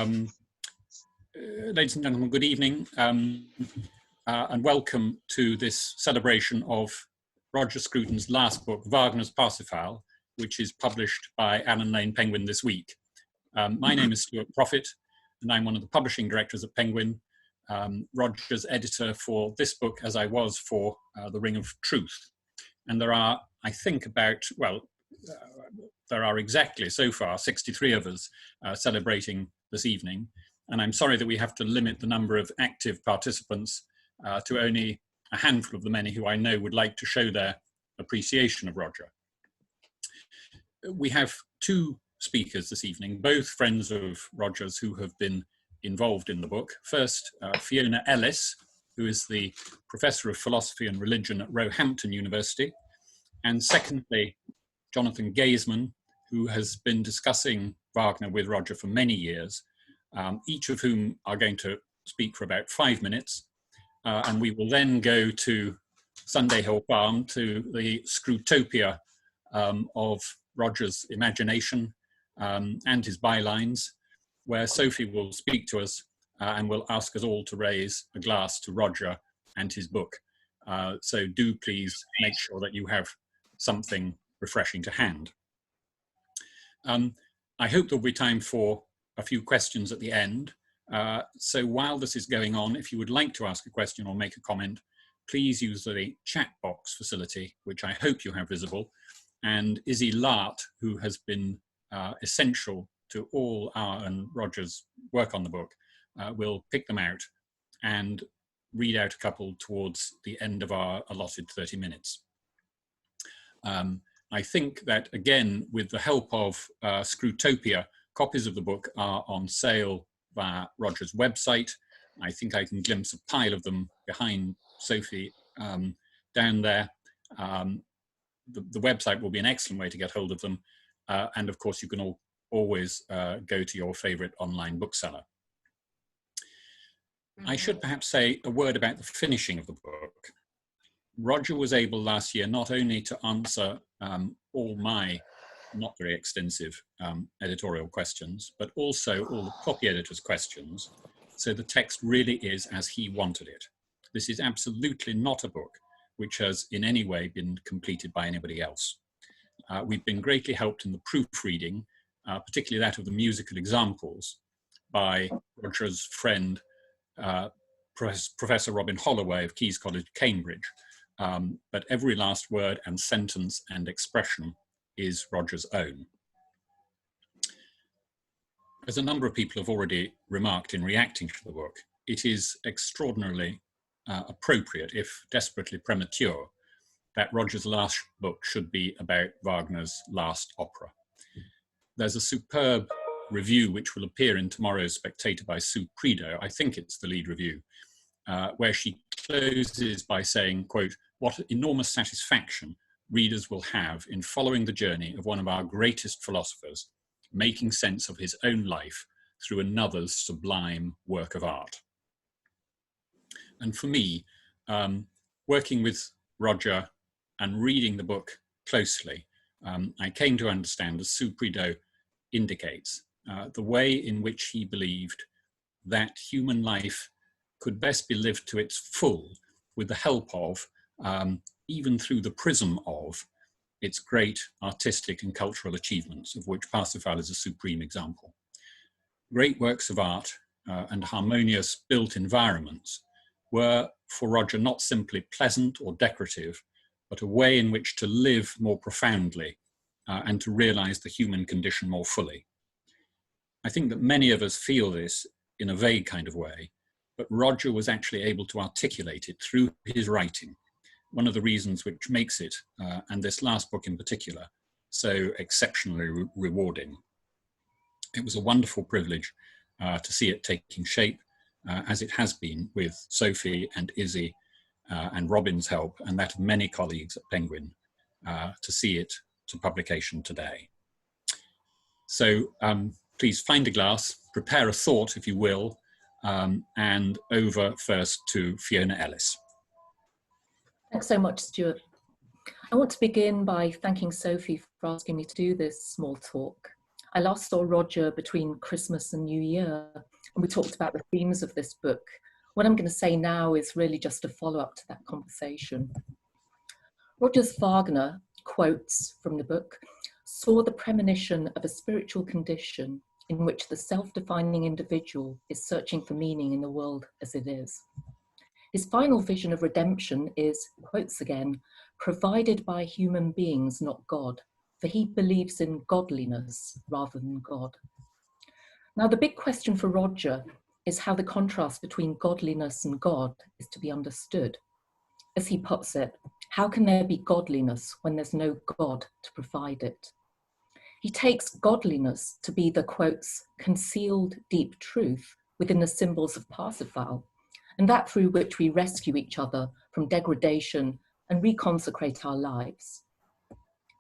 Ladies and gentlemen, good evening, and welcome to this celebration of Roger Scruton's last book, Wagner's Parsifal, which is published by Allen Lane Penguin this week. My name is Stuart Proffitt, and I'm one of the publishing directors at Penguin, Roger's editor for this book, as I was for The Ring of Truth. And there are, I think, there are exactly so far 63 of us celebrating this evening. And I'm sorry that we have to limit the number of active participants to only a handful of the many who I know would like to show their appreciation of Roger. We have two speakers this evening, both friends of Roger's who have been involved in the book. First, Fiona Ellis, who is the Professor of Philosophy and Religion at Roehampton University. And secondly, Jonathan Gaisman, who has been discussing Wagner with Roger for many years, each of whom are going to speak for about 5 minutes. And we will then go to Sunday Hill Farm, to the Scrutopia of Roger's imagination and his bylines, where Sophie will speak to us and will ask us all to raise a glass to Roger and his book. So do please make sure that you have something refreshing to hand. I hope there'll be time for a few questions at the end. So while this is going on, if you would like to ask a question or make a comment, please use the chat box facility, which I hope you have visible. And Izzy Lart, who has been essential to all our and Roger's work on the book, will pick them out and read out a couple towards the end of our allotted 30 minutes. I think that, again, with the help of Scrutopia, copies of the book are on sale via Roger's website. I think I can glimpse a pile of them behind Sophie down there. The website will be an excellent way to get hold of them. And of course, you can always go to your favorite online bookseller. I should perhaps say a word about the finishing of the book. Roger was able last year not only to answer all my not very extensive editorial questions, but also all the copy editor's questions. So the text really is as he wanted it. This is absolutely not a book which has in any way been completed by anybody else. We've been greatly helped in the proofreading, particularly that of the musical examples, by Roger's friend, Professor Robin Holloway of Caius College, Cambridge. But every last word and sentence and expression is Roger's own. As a number of people have already remarked in reacting to the book, it is extraordinarily appropriate, if desperately premature, that Roger's last book should be about Wagner's last opera. There's a superb review which will appear in tomorrow's Spectator by Sue Prideaux, I think it's the lead review, where she closes by saying, quote, "What enormous satisfaction readers will have in following the journey of one of our greatest philosophers, making sense of his own life through another's sublime work of art." And for me, working with Roger and reading the book closely, I came to understand, as Sue Prideaux indicates, the way in which he believed that human life could best be lived to its full with the help of, even through the prism of, its great artistic and cultural achievements, of which Parsifal is a supreme example. Great works of art and harmonious built environments were for Roger not simply pleasant or decorative, but a way in which to live more profoundly and to realize the human condition more fully. I think that many of us feel this in a vague kind of way, but Roger was actually able to articulate it through his writing. One of the reasons which makes it, and this last book in particular, so exceptionally rewarding. It was a wonderful privilege to see it taking shape, as it has been with Sophie and Izzy and Robin's help, and that of many colleagues at Penguin, to see it to publication today. So please find a glass, prepare a thought, if you will, and over first to Fiona Ellis. Thanks so much, Stuart. I want to begin by thanking Sophie for asking me to do this small talk. I last saw Roger between Christmas and New Year, and we talked about the themes of this book. What I'm going to say now is really just a follow-up to that conversation. Roger's Wagner, quotes from the book, saw the premonition of a spiritual condition in which the self-defining individual is searching for meaning in the world as it is. His final vision of redemption is, quotes again, provided by human beings, not God, for he believes in godliness rather than God. Now, the big question for Roger is how the contrast between godliness and God is to be understood. As he puts it, how can there be godliness when there's no God to provide it? He takes godliness to be the, quotes, concealed deep truth within the symbols of Parsifal, and that through which we rescue each other from degradation and reconsecrate our lives.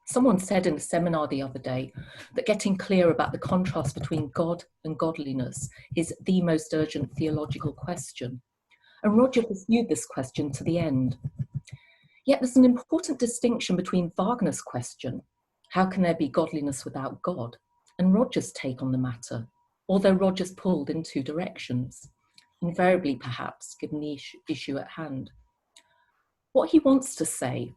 Someone said in a seminar the other day that getting clear about the contrast between God and godliness is the most urgent theological question. And Roger pursued this question to the end. Yet there's an important distinction between Wagner's question, how can there be godliness without God, and Roger's take on the matter, although Roger's pulled in two directions, invariably perhaps given the issue at hand. What he wants to say,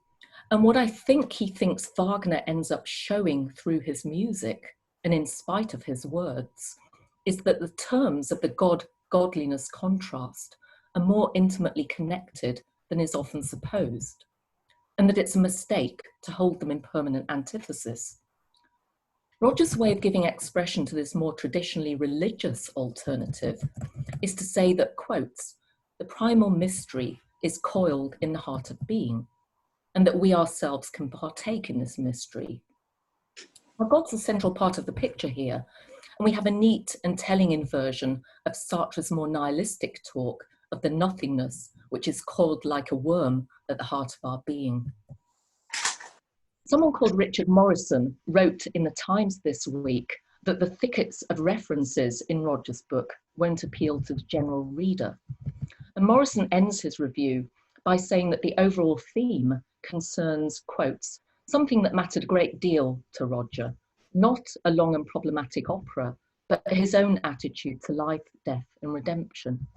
and what I think he thinks Wagner ends up showing through his music, and in spite of his words, is that the terms of the God-godliness contrast are more intimately connected than is often supposed, and that it's a mistake to hold them in permanent antithesis. Roger's way of giving expression to this more traditionally religious alternative is to say that, quotes, the primal mystery is coiled in the heart of being, and that we ourselves can partake in this mystery. Now, God's a central part of the picture here, and we have a neat and telling inversion of Sartre's more nihilistic talk of the nothingness, which is coiled like a worm at the heart of our being. Someone called Richard Morrison wrote in the Times this week that the thickets of references in Roger's book won't appeal to the general reader. And Morrison ends his review by saying that the overall theme concerns, quotes, something that mattered a great deal to Roger, not a long and problematic opera, but his own attitude to life, death, and redemption.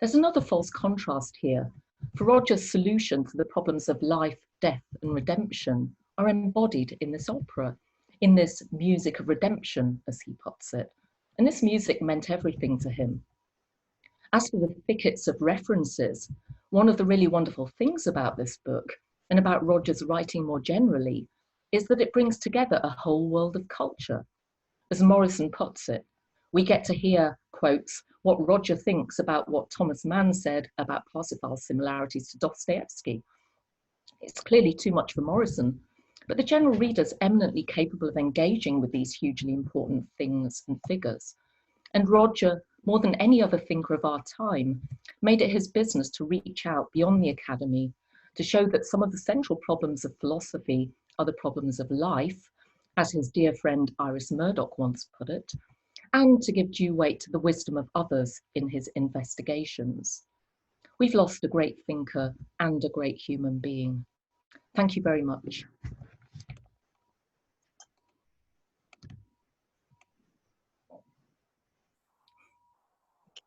There's another false contrast here, for Roger's solution to the problems of life, death, and redemption are embodied in this opera, in this music of redemption, as he puts it. And this music meant everything to him. As for the thickets of references, one of the really wonderful things about this book, and about Roger's writing more generally, is that it brings together a whole world of culture. As Morrison puts it, we get to hear, quotes, what Roger thinks about what Thomas Mann said about Parsifal's similarities to Dostoevsky. It's clearly too much for Morrison, but the general reader's eminently capable of engaging with these hugely important things and figures. And Roger, more than any other thinker of our time, made it his business to reach out beyond the academy, to show that some of the central problems of philosophy are the problems of life, as his dear friend Iris Murdoch once put it, and to give due weight to the wisdom of others in his investigations. We've lost a great thinker and a great human being. Thank you very much.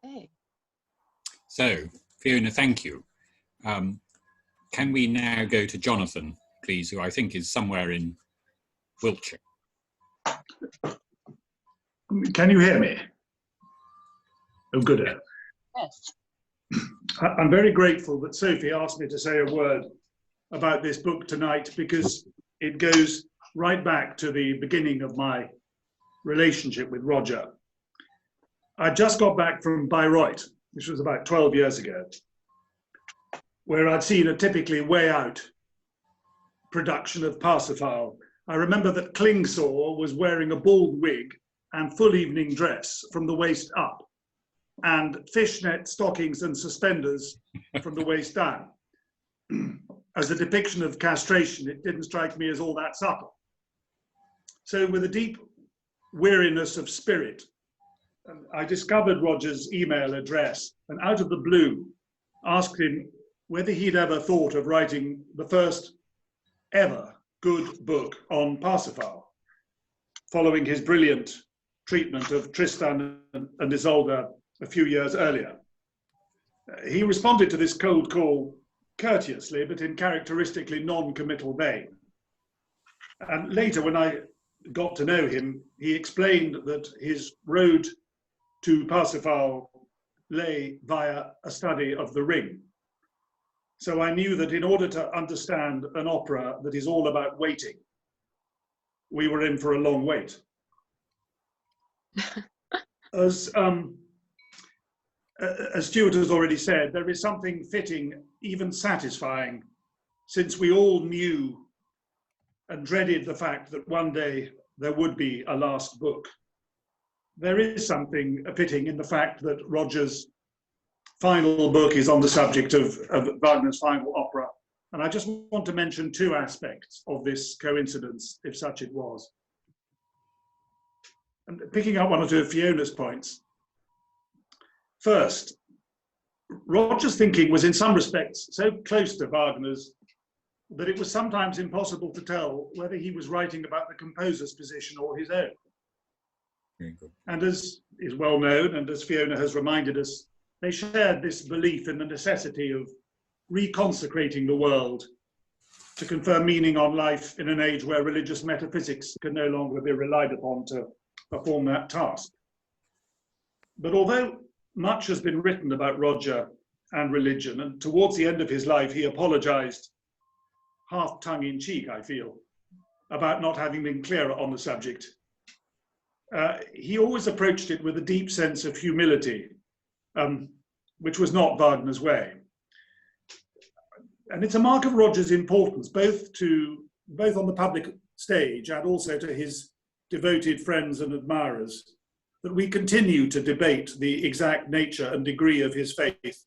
Okay. So, Fiona, thank you. Can we now go to Jonathan, please, who I think is somewhere in Wiltshire? Can you hear me? Oh, good. Yes. I'm very grateful that Sophie asked me to say a word about this book tonight, because it goes right back to the beginning of my relationship with Roger. I just got back from Bayreuth, which was about 12 years ago, where I'd seen a typically way out production of Parsifal. I remember that Klingsaw was wearing a bald wig and full evening dress from the waist up, and fishnet stockings and suspenders from the waist down. As a depiction of castration, it didn't strike me as all that subtle. So with a deep weariness of spirit, I discovered Roger's email address, and out of the blue asked him whether he'd ever thought of writing the first ever good book on Parsifal. following his brilliant treatment of Tristan and Isolde a few years earlier. He responded to this cold call courteously, but in characteristically non-committal vein. And later, when I got to know him, he explained that his road to Parsifal lay via a study of the ring. So I knew that in order to understand an opera that is all about waiting, we were in for a long wait. As Stuart has already said, there is something fitting, even satisfying, since we all knew and dreaded the fact that one day there would be a last book. There is something fitting in the fact that Roger's final book is on the subject of Wagner's final opera. And I just want to mention two aspects of this coincidence, if such it was. And picking up one or two of Fiona's points. First, Roger's thinking was in some respects so close to Wagner's that it was sometimes impossible to tell whether he was writing about the composer's position or his own. Very good. And as is well known, and as Fiona has reminded us, they shared this belief in the necessity of reconsecrating the world to confer meaning on life in an age where religious metaphysics can no longer be relied upon to perform that task. But although much has been written about Roger and religion, and towards the end of his life he apologized, half tongue-in-cheek, I feel, about not having been clearer on the subject, he always approached it with a deep sense of humility, which was not Wagner's way. And it's a mark of Roger's importance, both on the public stage and also to his devoted friends and admirers, that we continue to debate the exact nature and degree of his faith.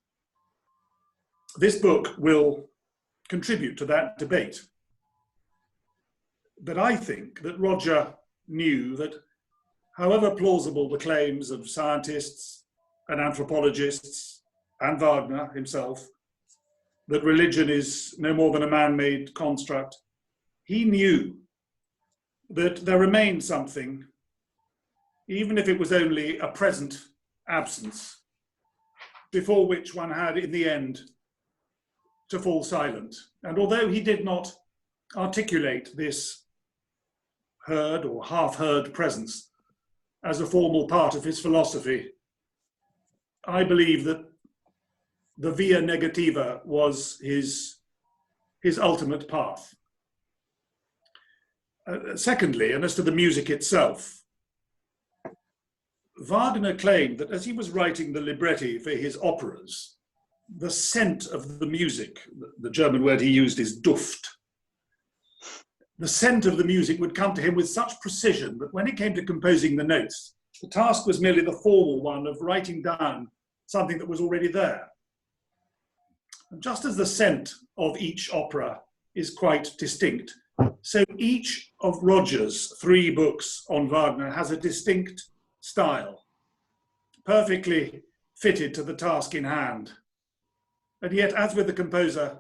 This book will contribute to that debate. But I think that Roger knew that however plausible the claims of scientists and anthropologists and Wagner himself, that religion is no more than a man-made construct, he knew that there remained something, even if it was only a present absence, before which one had in the end to fall silent. And although he did not articulate this heard or half-heard presence as a formal part of his philosophy, I believe that the via negativa was his ultimate path. Secondly, and as to the music itself, Wagner claimed that as he was writing the libretti for his operas, the scent of the music, the German word he used is Duft, the scent of the music would come to him with such precision that when it came to composing the notes, the task was merely the formal one of writing down something that was already there. And just as the scent of each opera is quite distinct, so each of Roger's 3 books on Wagner has a distinct style, perfectly fitted to the task in hand. And yet, as with the composer,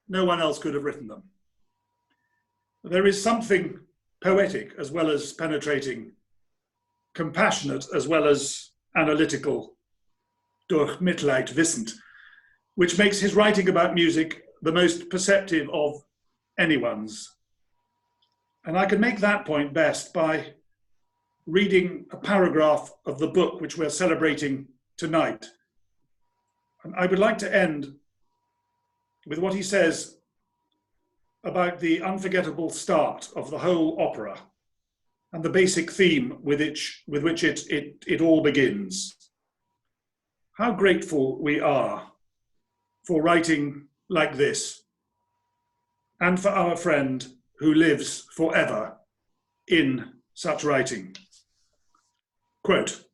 no one else could have written them. There is something poetic as well as penetrating, compassionate as well as analytical, durch Mitleid wissend, which makes his writing about music the most perceptive of anyone's. And I can make that point best by reading a paragraph of the book which we're celebrating tonight. And I would like to end with what he says about the unforgettable start of the whole opera and the basic theme with which it all begins. How grateful we are for writing like this, and for our friend who lives forever in such writing. Quote,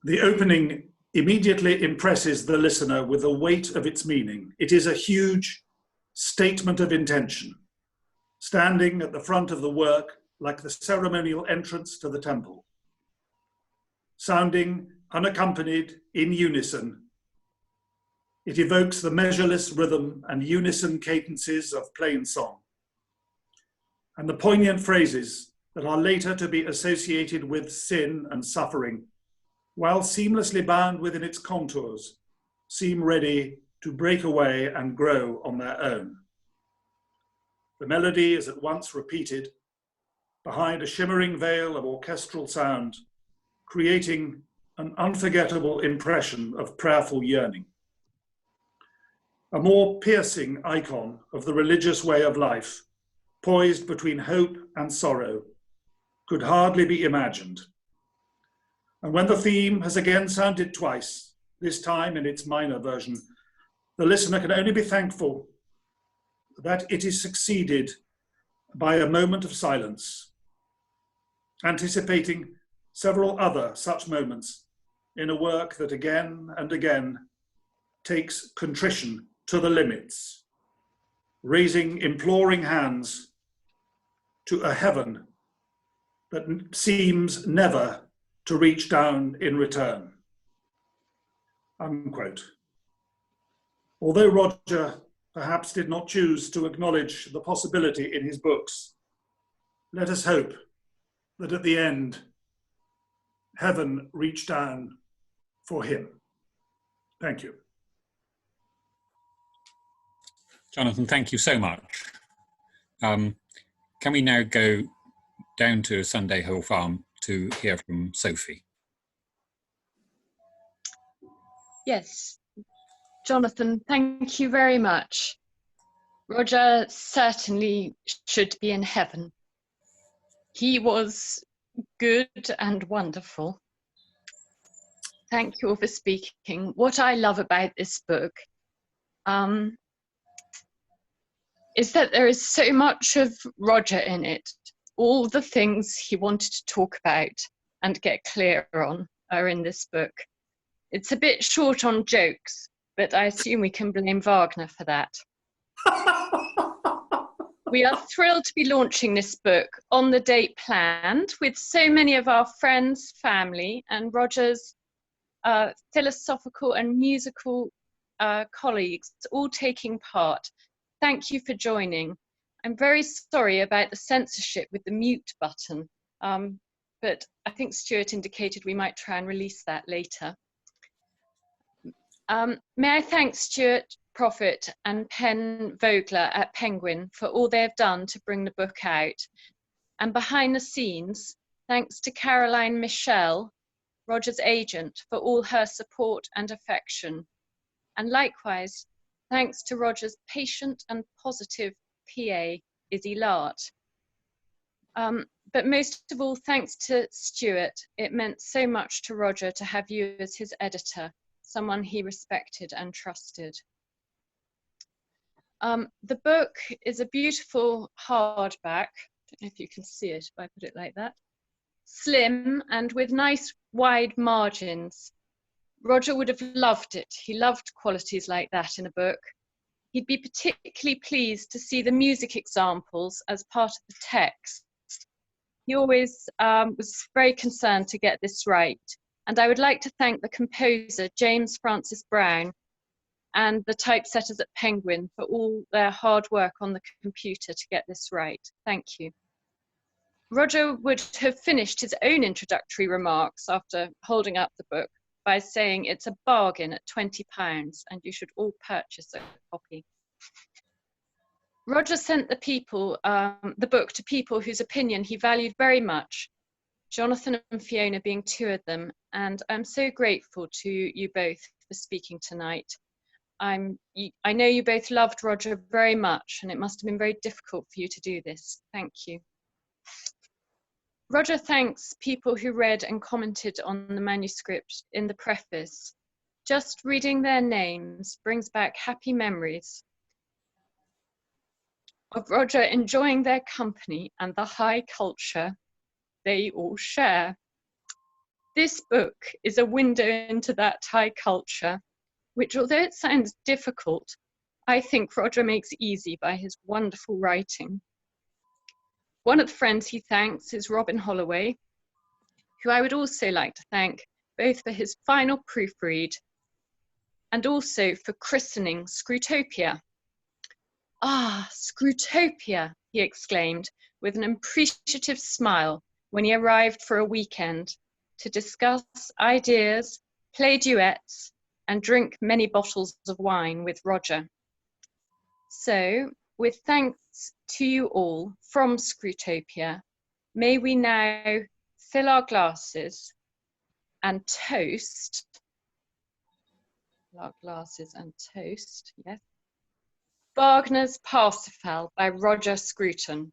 "The opening immediately impresses the listener with the weight of its meaning. It is a huge statement of intention, standing at the front of the work like the ceremonial entrance to the temple, sounding unaccompanied in unison. It evokes the measureless rhythm and unison cadences of plain song, and the poignant phrases that are later to be associated with sin and suffering, while seamlessly bound within its contours, seem ready to break away and grow on their own. The melody is at once repeated behind a shimmering veil of orchestral sound, creating an unforgettable impression of prayerful yearning. A more piercing icon of the religious way of life, poised between hope and sorrow, could hardly be imagined. And when the theme has again sounded twice, this time in its minor version, the listener can only be thankful that it is succeeded by a moment of silence, anticipating several other such moments in a work that again and again takes contrition to the limits, raising imploring hands to a heaven that seems never to reach down in return. Unquote. Although Roger perhaps did not choose to acknowledge the possibility in his books, let us hope that at the end, heaven reached down for him. Thank you. Jonathan, thank you so much. Can we now go down to Sunday Hill Farm to hear from Sophie? Yes, Jonathan, thank you very much. Roger certainly should be in heaven. He was good and wonderful. Thank you all for speaking. What I love about this book is that there is so much of Roger in it. All the things he wanted to talk about and get clear on are in this book. It's a bit short on jokes, but I assume we can blame Wagner for that. We are thrilled to be launching this book on the date planned, with so many of our friends, family, and Roger's philosophical and musical colleagues all taking part. Thank you for joining. I'm very sorry about the censorship with the mute button, but I think Stuart indicated we might try and release that later. May I thank Stuart Proffitt and Pen Vogler at Penguin for all they have done to bring the book out. And behind the scenes, thanks to Caroline Michelle, Roger's agent, for all her support and affection. And likewise, thanks to Roger's patient and positive PA, Izzy Lart. But most of all, thanks to Stuart. It meant so much to Roger to have you as his editor, someone he respected and trusted. The book is a beautiful hardback. I don't know if you can see it if I put it like that. Slim and with nice wide margins. Roger would have loved it. He loved qualities like that in a book. He'd be particularly pleased to see the music examples as part of the text. He always was very concerned to get this right. And I would like to thank the composer, James Francis Brown, and the typesetters at Penguin for all their hard work on the computer to get this right. Thank you. Roger would have finished his own introductory remarks after holding up the book by saying it's a bargain at £20 and you should all purchase a copy. Roger sent the book to people whose opinion he valued very much, Jonathan and Fiona being two of them, and I'm so grateful to you both for speaking tonight. I know you both loved Roger very much, and it must have been very difficult for you to do this. Thank you. Roger thanks people who read and commented on the manuscript in the preface. Just reading their names brings back happy memories of Roger enjoying their company and the high culture they all share. This book is a window into that high culture, which, although it sounds difficult, I think Roger makes easy by his wonderful writing. One of the friends he thanks is Robin Holloway, who I would also like to thank both for his final proofread and also for christening Scrutopia. Ah, Scrutopia, he exclaimed, with an appreciative smile when he arrived for a weekend to discuss ideas, play duets, and drink many bottles of wine with Roger. So, with thanks to you all from Scrutopia, may we now fill our glasses and toast, yes, Wagner's Parsifal by Roger Scruton.